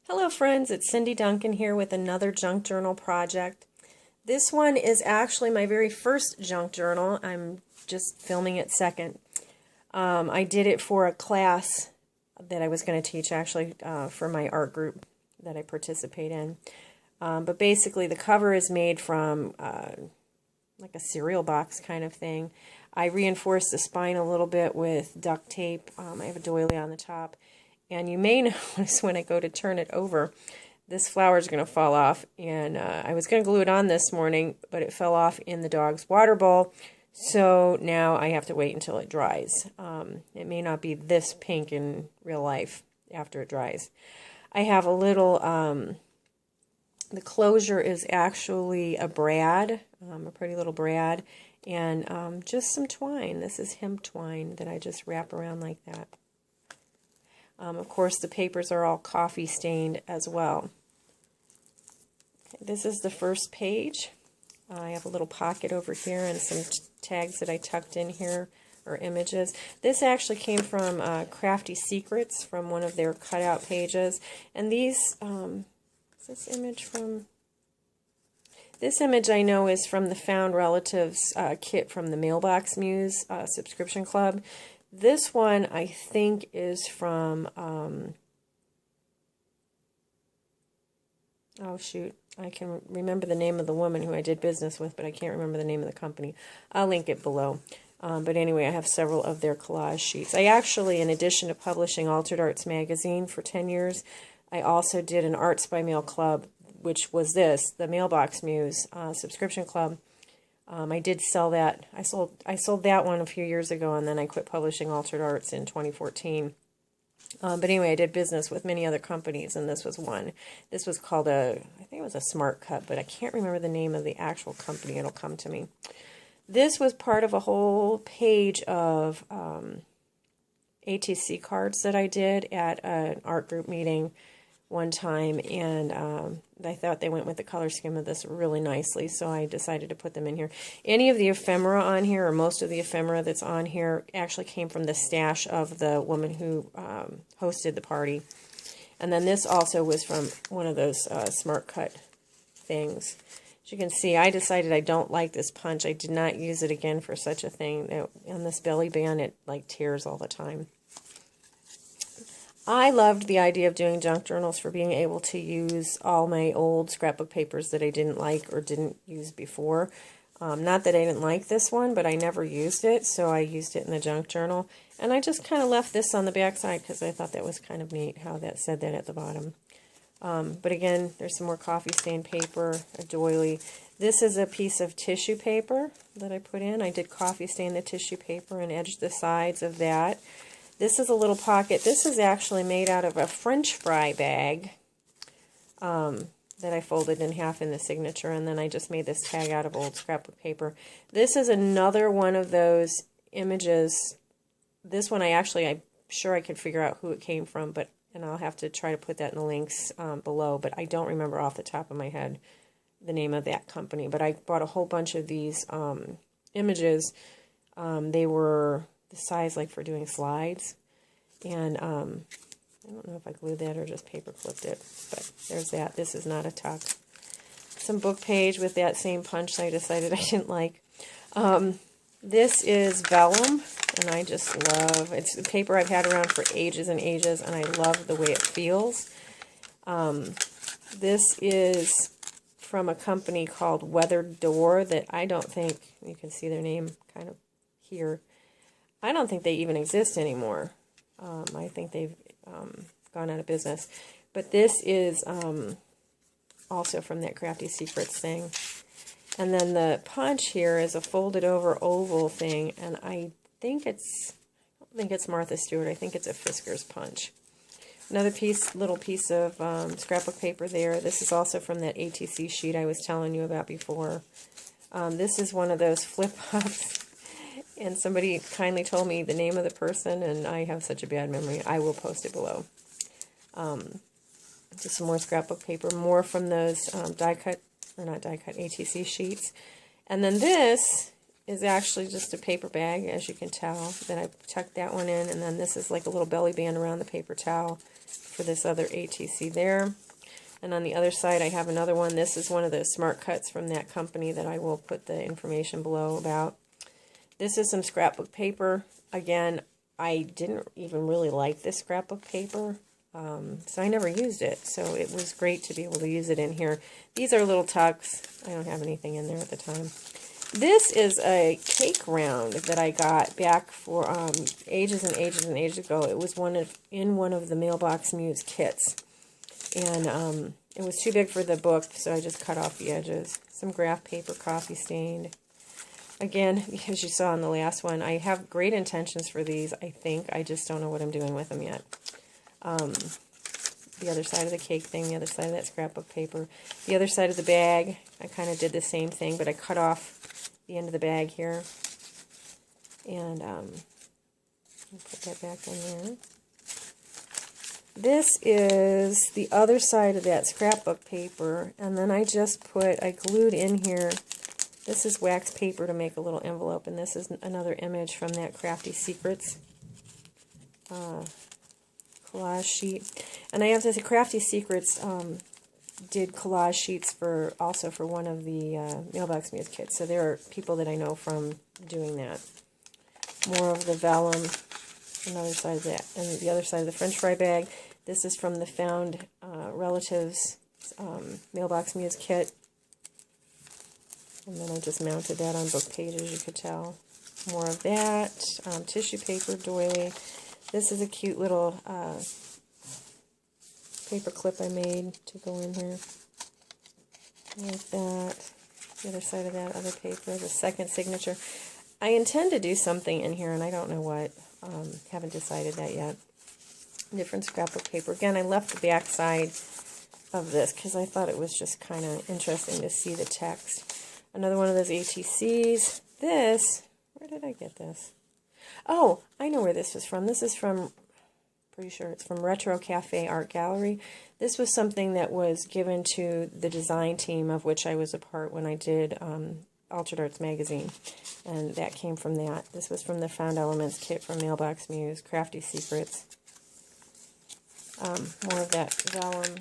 Hello friends, it's Cindy Duncan here with another junk journal project. This one is actually my very first junk journal. I'm just filming it second. I did it for a class that I was going to teach actually for my art group that I participate in. But basically the cover is made from like a cereal box kind of thing. I reinforced the spine a little bit with duct tape. I have a doily on the top. And you may notice when I go to turn it over, this flower is going to fall off. And I was going to glue it on this morning, but it fell off in the dog's water bowl. So now I have to wait until it dries. It may not be this pink in real life after it dries. I have a little, the closure is actually a brad, a pretty little brad, and just some twine. This is hemp twine that I just wrap around like that. Of course, the papers are all coffee stained as well. This is the first page. I have a little pocket over here and some tags that I tucked in here, or images. This actually came from Crafty Secrets, from one of their cutout pages. And these, is this image from... This image I know is from the Found Relatives kit from the Mailbox Muse subscription club. This one, I think, is from, oh shoot, I can remember the name of the woman who I did business with, but I can't remember the name of the company. I'll link it below. But anyway, I have several of their collage sheets. I actually, in addition to publishing Altered Arts magazine for 10 years, I also did an Arts by Mail club, which was this, the Mailbox Muse subscription club. I did sell that. I sold that one a few years ago, and then I quit publishing Altered Arts in 2014. But anyway, I did business with many other companies, and this was one. This was called I think it was a Smart Cut, but I can't remember the name of the actual company. It'll come to me. This was part of a whole page of ATC cards that I did at an art group meeting one time, and I thought they went with the color scheme of this really nicely, so I decided to put them in here. Any of the ephemera on here, or most of the ephemera that's on here, actually came from the stash of the woman who hosted the party. And then this also was from one of those Smart Cut things. As you can see, I decided I don't like this punch. I did not use it again for such a thing. On this belly band, it like tears all the time. I loved the idea of doing junk journals for being able to use all my old scrapbook papers that I didn't like or didn't use before. Not that I didn't like this one, but I never used it, so I used it in the junk journal. And I just kind of left this on the back side because I thought that was kind of neat how that said that at the bottom. But again, there's some more coffee stained paper, a doily. This is a piece of tissue paper that I put in. I did coffee stain the tissue paper and edged the sides of that. This is a little pocket. This is actually made out of a French fry bag that I folded in half in the signature, and then I just made this tag out of old scrapbook paper. This is another one of those images. This one I'm sure I could figure out who it came from, and I'll have to try to put that in the links below, but I don't remember off the top of my head the name of that company. But I bought a whole bunch of these images. They were the size like for doing slides, and I don't know if I glued that or just paper clipped it, but there's that. This is not a tuck. Some book page with that same punch I decided I didn't like. This is vellum, and I just love it's paper I've had around for ages and ages, and I love the way it feels. This is from a company called Weathered Door that I don't think you can see their name kind of here. I don't think they even exist anymore. I think they've gone out of business. But this is also from that Crafty Secrets thing. And then the punch here is a folded over oval thing, and I don't think it's Martha Stewart. I think it's a Fisker's punch. Another little piece of scrapbook paper there. This is also from that ATC sheet I was telling you about before. This is one of those flip-ups. And somebody kindly told me the name of the person, and I have such a bad memory. I will post it below. Just some more scrapbook paper, more from those ATC sheets. And then this is actually just a paper bag, as you can tell. Then I tucked that one in, and then this is like a little belly band around the paper towel for this other ATC there. And on the other side, I have another one. This is one of the smart cuts from that company that I will put the information below about. This is some scrapbook paper. Again, I didn't even really like this scrapbook paper, so I never used it. So it was great to be able to use it in here. These are little tucks. I don't have anything in there at the time. This is a cake round that I got back for ages and ages and ages ago. It was in one of the Mailbox Muse kits. And it was too big for the book, so I just cut off the edges. Some graph paper, coffee stained. Again, as you saw in the last one, I have great intentions for these, I think. I just don't know what I'm doing with them yet. The other side of the cake thing, the other side of that scrapbook paper. The other side of the bag, I kind of did the same thing, but I cut off the end of the bag here. And put that back in there. This is the other side of that scrapbook paper, and then I glued in here, this is wax paper to make a little envelope, and this is another image from that Crafty Secrets collage sheet. And I have to say, Crafty Secrets did collage sheets also for one of the Mailbox Muse kits, so there are people that I know from doing that. More of the vellum. Another side of that, and the other side of the French fry bag. This is from the Found Relatives Mailbox Muse kit. And then I just mounted that on book pages, you could tell. More of that. Tissue paper doily. This is a cute little paper clip I made to go in here. Like that. The other side of that other paper, the second signature. I intend to do something in here, and I don't know what. Haven't decided that yet. Different scrapbook paper. Again, I left the back side of this because I thought it was just kind of interesting to see the text. Another one of those ATCs. This, where did I get this? Oh, I know where this was from. This is from, pretty sure it's from Retro Cafe Art Gallery. This was something that was given to the design team of which I was a part when I did Altered Arts Magazine, and that came from that. This was from the Found Elements kit from Mailbox Muse, Crafty Secrets. More of that vellum.